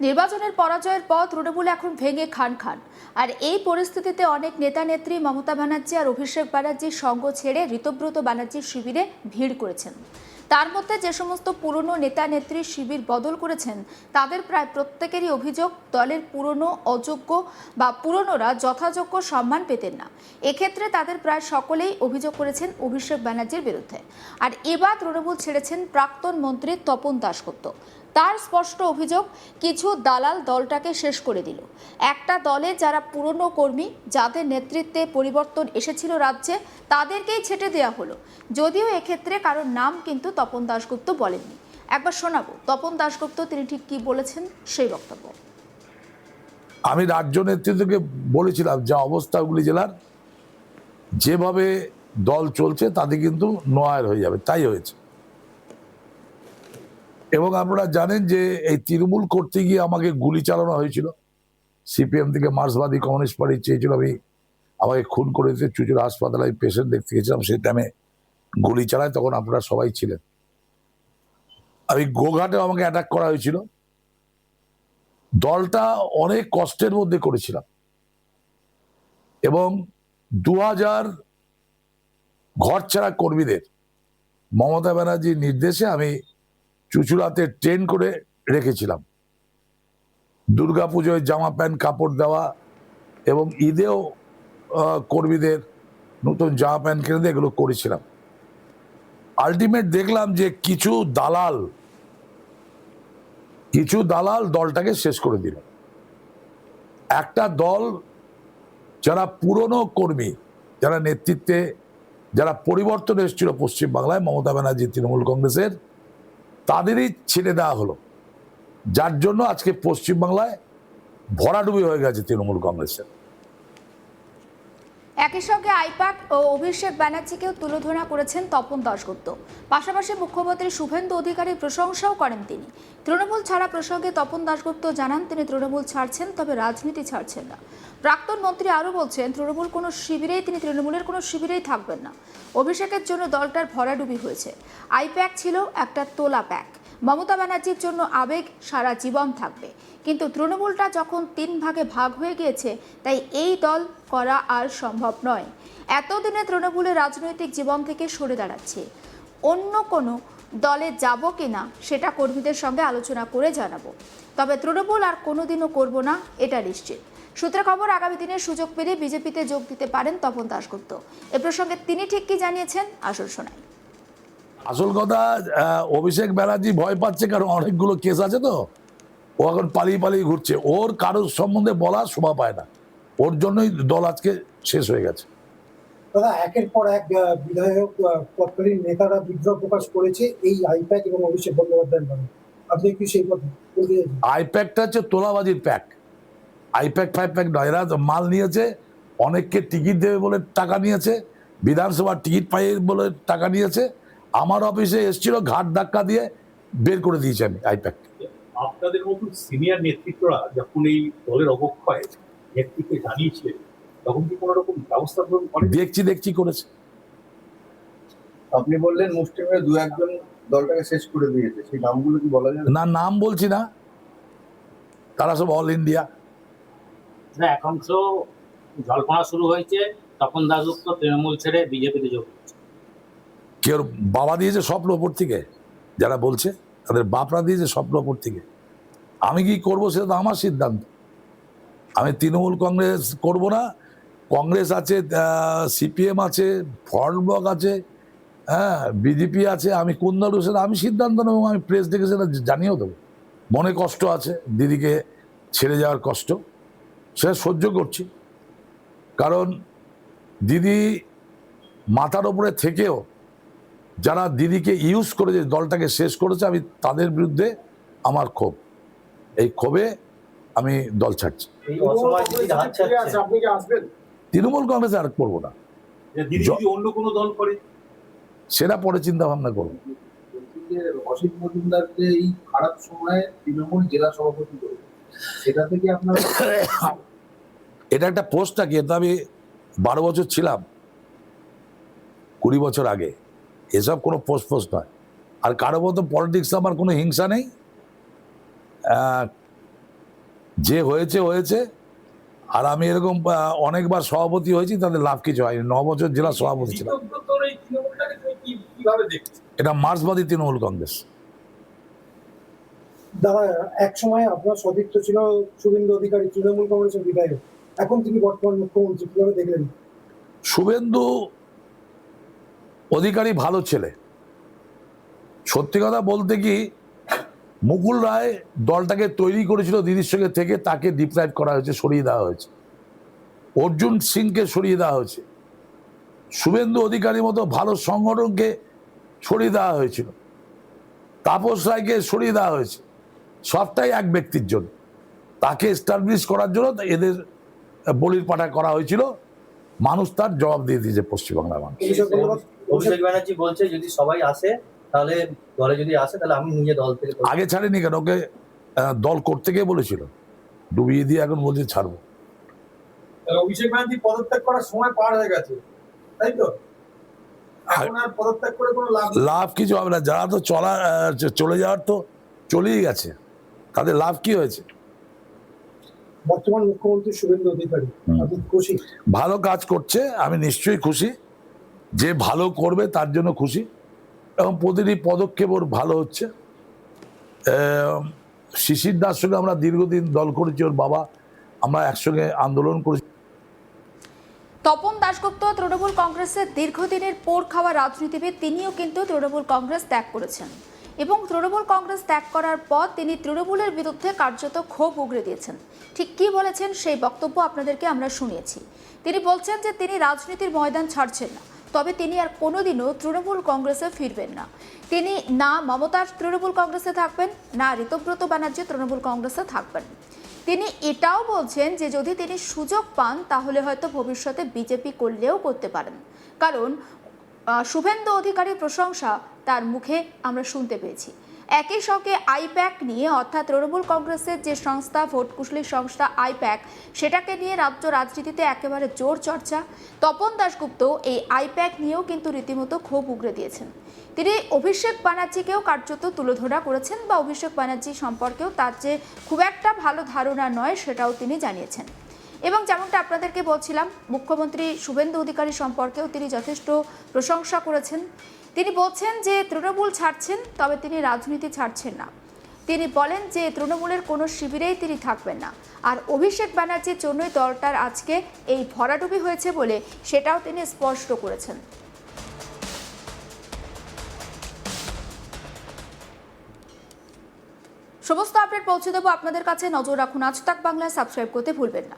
নির্বাচনের পরাজয়ের পর তৃণমূল এখন ভেঙে খান খান। আর এই পরিস্থিতিতে অনেক নেতা নেত্রী মমতা ব্যানার্জি আর অভিষেক ব্যানার্জির সঙ্গ ছেড়ে ঋতব্রত ব্যানার্জির শিবিরে ভিড় করেছেন। তার মধ্যে যে সমস্ত পুরনো নেতা নেত্রীর শিবির বদল করেছেন তাদের প্রায় প্রত্যেকেরই অভিযোগ দলের পুরনো অযোগ্য বা পুরনোরা যথাযোগ্য সম্মান পেতেন না। এক্ষেত্রে তাদের প্রায় সকলেই অভিযোগ করেছেন অভিষেক ব্যানার্জির বিরুদ্ধে। আর এবার তৃণমূল ছেড়েছেন প্রাক্তন মন্ত্রী তপন দাশগুপ্ত। তার স্পষ্ট অভিযোগ, কিছু দালাল দলটাকে শেষ করে দিল। একটা দলে যারা পুরনো কর্মী, যাদের নেতৃত্বে পরিবর্তন এসেছিল রাজ্যে, তাদেরকেই ছেটে দেওয়া হলো। যদিও এক্ষেত্রে কারোর নাম কিন্তু তপন দাশগুপ্ত বলেননি। একবার শোনাবো তপন দাশগুপ্ত তিনি ঠিক কি বলেছেন সেই বক্তব্য। আমি রাজ্য নেতৃত্বকে বলেছিলাম যা অবস্থা হুগলি জেলার, যেভাবে দল চলছে তাতে কিন্তু নোয়ার হয়ে যাবে, তাই হয়েছে। এবং আপনারা জানেন যে এই তৃণমূল করতে গিয়ে আমাকে গুলি চালানো হয়েছিল। সিপিএম থেকে মার্ক্সবাদী কমিউনিস্ট পার্টি চেয়েছিল আমাকে খুন করে দিতে। চুচুড়া হাসপাতালে আমি পেশেন্ট দেখতে গেছিলাম, সেই টাইমে গুলি চালায়, তখন আপনারা সবাই ছিলেন। আমি গোঘাটে আমাকে অ্যাটাক করা হয়েছিল। দলটা অনেক কষ্টের মধ্যে করেছিলাম এবং 2000 ঘর ছাড়া কর্মীদের মমতা ব্যানার্জির নির্দেশে আমি চুচুড়াতে ট্রেন করে রেখেছিলাম। দুর্গাপুজোয় জামা প্যান্ট কাপড় দেওয়া এবং ঈদেও কর্মীদের নতুন জামা প্যান্ট কিনে দিয়ে এগুলো করেছিলাম। আলটিমেট দেখলাম যে কিছু দালাল দলটাকে শেষ করে দিল। একটা দল যারা পুরনো কর্মী, যারা নেতৃত্বে, যারা পরিবর্তন এসেছিল পশ্চিমবাংলায় মমতা ব্যানার্জি তৃণমূল কংগ্রেসের, তাদেরই ছেড়ে দেওয়া হলো, যার জন্য আজকে পশ্চিমবাংলায় ভরাডুবি হয়ে গেছে তৃণমূল কংগ্রেসের। একই সঙ্গে আইপ্যাক ও অভিষেক ব্যানার্জিকেও তুলোধনা করেছেন তপন দাশগুপ্ত। পাশাপাশি মুখ্যমন্ত্রী শুভেন্দু অধিকারীর প্রশংসাও করেন তিনি। তৃণমূল ছাড়া প্রসঙ্গে তপন দাশগুপ্ত জানান তিনি তৃণমূল ছাড়ছেন, তবে রাজনীতি ছাড়ছেন না। প্রাক্তন মন্ত্রী আরও বলছেন তিনি তৃণমূলের কোনো শিবিরেই থাকবেন না। অভিষেকের জন্য দলটার ভরাডুবি হয়েছে। আইপ্যাক ছিল একটা তোলা প্যাক। মমতা ব্যানার্জির জন্য আবেগ সারা জীবন থাকবে, কিন্তু তৃণমূলটা যখন 3 ভাগে ভাগ হয়ে গিয়েছে, তাই এই দল করা আর সম্ভব নয়। এতদিনে তৃণমূলের রাজনৈতিক জীবন থেকে সরে দাঁড়াচ্ছে। অন্য কোনো দলে যাব কিনা সেটা কর্মীদের সঙ্গে আলোচনা করে জানাবো, তবে তৃণমূল আর কোনোদিনও করব না, এটা নিশ্চিত। সূত্রে খবর, আগামী দিনে সুযোগ পেলে বিজেপিতে যোগ দিতে পারেন তপন দাশগুপ্ত। এ প্রসঙ্গে তিনি ঠিক কি জানিয়েছেন আসল শোনাই। আসল কথা, অভিষেক ব্যানার্জি ভয় পাচ্ছে, কারণ অনেকগুলো কেস আছে তো, ও এখন পালিয়ে ঘুরছে। ওর কারোর সম্বন্ধে বলা শোভা পায় না, ওর জন্যই দল আজকে শেষ হয়ে গেছে। দাদা, একের পর এক বিধায়ক তৎকালীন নেতারা বিদ্রোহ প্রকাশ করেছে এই আইপ্যাক এবং অভিষেক বন্দ্যোপাধ্যায়ের নামে। আপনি কি সেই কথা বলতে চাইছেন? আইপ্যাকটা হচ্ছে তোলাবাজির প্যাক। আইপ্যাক ফাইপ্যাক নয়, এরা মাল নিয়েছে, অনেককে টিকিট দেবে বলে টাকা নিয়েছে, বিধানসভার টিকিট পাই বলে টাকা নিয়েছে। আমার অফিসে এসেছিল, ঘাট ধাক্কা দিয়ে বের করে দিয়েছে আমি আইপ্যাক। আপনাদের মতন সিনিয়র নেতৃত্বরা যখন এই দলের অবক্ষয় নেতৃত্বে জানিয়েছিলেন, তখন কি কোনো রকম ব্যবস্থা গ্রহণ করেন? দেখছি করেছে। আপনি বললেন মুষ্টিমেয় 2-1 জন দলটাকে শেষ করে দিয়েছে, সেই নামগুলো কি বলা যাবে? না, নাম বলছি না, তারা সব অল ইন্ডিয়া। একাংশ জল্পনা শুরু হয়েছে তপন দাশগুপ্ত তৃণমূল ছেড়ে বিজেপিতে যোগ দিচ্ছে। কেউ বাবা দিয়েছে স্বপ্ন ওপর থেকে, যারা বলছে তাদের বাপরা দিয়েছে স্বপ্ন ওপর থেকে। আমি কি করবো সেটা তো আমার সিদ্ধান্ত। আমি তৃণমূল কংগ্রেস করব না। কংগ্রেস আছে, সিপিএম আছে, ফরওয়ার্ড ব্লক আছে, হ্যাঁ, বিজেপি আছে। আমি কোন দল সেটা আমি সিদ্ধান্ত নেব, আমি প্রেস ডেকে সেটা জানিয়েও দেবো। মনে কষ্ট আছে, দিদিকে ছেড়ে যাওয়ার কষ্ট, সেটা সহ্য করছি। কারণ দিদি মাথার ওপরে থেকেও যারা দিদিকে ইউজ করেছে, দলটাকে শেষ করেছে, আমি তাদের বিরুদ্ধে আমার ক্ষোভ। এই ক্ষোভে আমি দল ছাড়ছি। তৃণমূল কংগ্রেসে আর করবো না, অন্য কোনো দল করে সেটা পরে চিন্তা ভাবনা করবো। অসিত মজুমদারকে এই খারাপ সময়ে তৃণমূল জেলা সভাপতি করবে, সেটা থেকে আপনার এটা একটা পোস্ট নাকি? এটা আমি 12 বছর ছিলাম, 20 বছর আগে। এসব কোনো পোস্ট নয়। আর কারো মতো পলিটিক্স আমার কোনো হিংসা নেই। যে হয়েছে হয়েছে। আর আমি এরকম অনেকবার সভাপতি হয়েছি, তাদের লাভ কিছু হয়নি। 9 বছর জেলা সভাপতি ছিলাম। তোর এই তৃণমূলটাকে তুমি কিভাবে দেখছো? এটা মার্ক্সবাদী তৃণমূল কংগ্রেস। দাদা, এক সময় আপনার সতীর্থ ছিল শুভেন্দু অধিকারী, তৃণমূল কংগ্রেসের বিধায়ক, এখন তিনি বর্তমান মুখ্যমন্ত্রী, কিভাবে দেখলেন? শুভেন্দু অধিকারী ভালো ছেলে। সত্যি কথা বলতে কি, মুকুল রায় দলটাকে তৈরি করেছিল দিদির সঙ্গে থেকে, তাকে ডিপ্রাইভ করা হয়েছে, সরিয়ে দেওয়া হয়েছে। অর্জুন সিংকে সরিয়ে দেওয়া হয়েছে। শুভেন্দু অধিকারীর মতো ভালো সংগঠনকে সরিয়ে দেওয়া হয়েছিল। তাপস রায়কে সরিয়ে দেওয়া হয়েছে। সবটাই এক ব্যক্তির জন্য, তাকে এস্টাবলিশ করার জন্য এদের বলির পাঠা করা হয়েছিল। মানুষ তার জবাব দিয়ে দিয়েছে পশ্চিমবাংলার মানুষ। অভিষেক ব্যানার্জি বলছে যদি সবাই আসে তাহলে দলে যদি আসে তাহলে আমি নিজে দল থেকে আগে ছাড়েনি কেন? ওকে দল করতে গিয়ে বলেছিল, ডুবিয়ে দিয়ে এখন বলছে ছাড়বো। তাহলে অভিষেক ব্যানার্জি পদত্যাগ করার সময় পার হয়ে গেছে, তাই তো? এখন আর পদত্যাগ করে কোনো লাভ নেই। লাভ কিছু হবে না। যারা তো চলে যাওয়ার তো চলেই গেছে, তাদের লাভ কি হয়েছে? বর্তমান মুখ্যমন্ত্রী শুভেন্দু অধিকারী, আপনি খুশি? ভালো কাজ করছে, আমি নিশ্চয়ই খুশি। যে ভালো করবে তার জন্য খুশি, এবং প্রতিটি পদক্ষেপ ওর ভালো হচ্ছে। শিশির দাস সঙ্গে আমরা দীর্ঘদিন দল করেছি, ওর বাবা, আমরা একসঙ্গে আন্দোলন করেছি। তপন দাশগুপ্ত তৃণমূল কংগ্রেসের দীর্ঘদিনের পোড় খাওয়া রাজনীতিবিদ। তিনিও কিন্তু তৃণমূল কংগ্রেস ত্যাগ করেছেন, এবং তৃণমূল কংগ্রেস ত্যাগ করার পর তিনি তৃণমূলের বিরুদ্ধে কার্যত ক্ষোভ উগরে দিয়েছেন। ঠিক কী বলেছেন সেই বক্তব্য আপনাদেরকে আমরা শুনিয়েছি। তিনি বলছেন যে তিনি রাজনীতির ময়দান ছাড়ছেন না, তবে তিনি আর কোনোদিনও তৃণমূল কংগ্রেসে ফিরবেন না। তিনি না মমতার তৃণমূল কংগ্রেসে থাকবেন, না ঋতব্রত ব্যানার্জি তৃণমূল কংগ্রেসে থাকবেন। তিনি এটাও বলছেন যে যদি তিনি সুযোগ পান তাহলে হয়তো ভবিষ্যতে বিজেপি করলেও করতে পারেন, কারণ শুভেন্দু অধিকারীর প্রশংসা তার মুখে আমরা শুনতে পেয়েছি। একই সঙ্গে আইপ্যাক নিয়ে, অর্থাৎ তৃণমূল কংগ্রেসের যে সংস্থা, ভোট কুশলী সংস্থা আইপ্যাক, সেটাকে নিয়ে রাজ্য রাজনীতিতে একেবারে জোর চর্চা। তপন দাশগুপ্ত এই আইপ্যাক নিয়েও কিন্তু রীতিমতো ক্ষোভ উগরে দিয়েছেন। তিনি অভিষেক ব্যানার্জিকেও কার্যত তুলোধরা করেছেন, বা অভিষেক ব্যানার্জি সম্পর্কেও তার যে খুব একটা ভালো ধারণা নয় সেটাও তিনি জানিয়েছেন। এবং যেমনটা আপনাদেরকে বলছিলাম, মুখ্যমন্ত্রী শুভেন্দু অধিকারী সম্পর্কেও তিনি যথেষ্ট প্রশংসা করেছেন। তিনি বলছেন যে তৃণমূল ছাড়ছেন, তবে তিনি রাজনীতি ছাড়ছেন না। তিনি বলেন যে তৃণমূলের কোনো শিবিরেই তিনি থাকবেন না। আর অভিষেক ব্যানার্জির জন্যই দলটার আজকে এই ভরাডুবি হয়েছে বলে সেটাও তিনি স্পষ্ট করেছেন। সমস্ত আপডেট পৌঁছে দেবো আপনাদের কাছে। নজর রাখুন আজ তাক বাংলায়, সাবস্ক্রাইব করতে ভুলবেন না।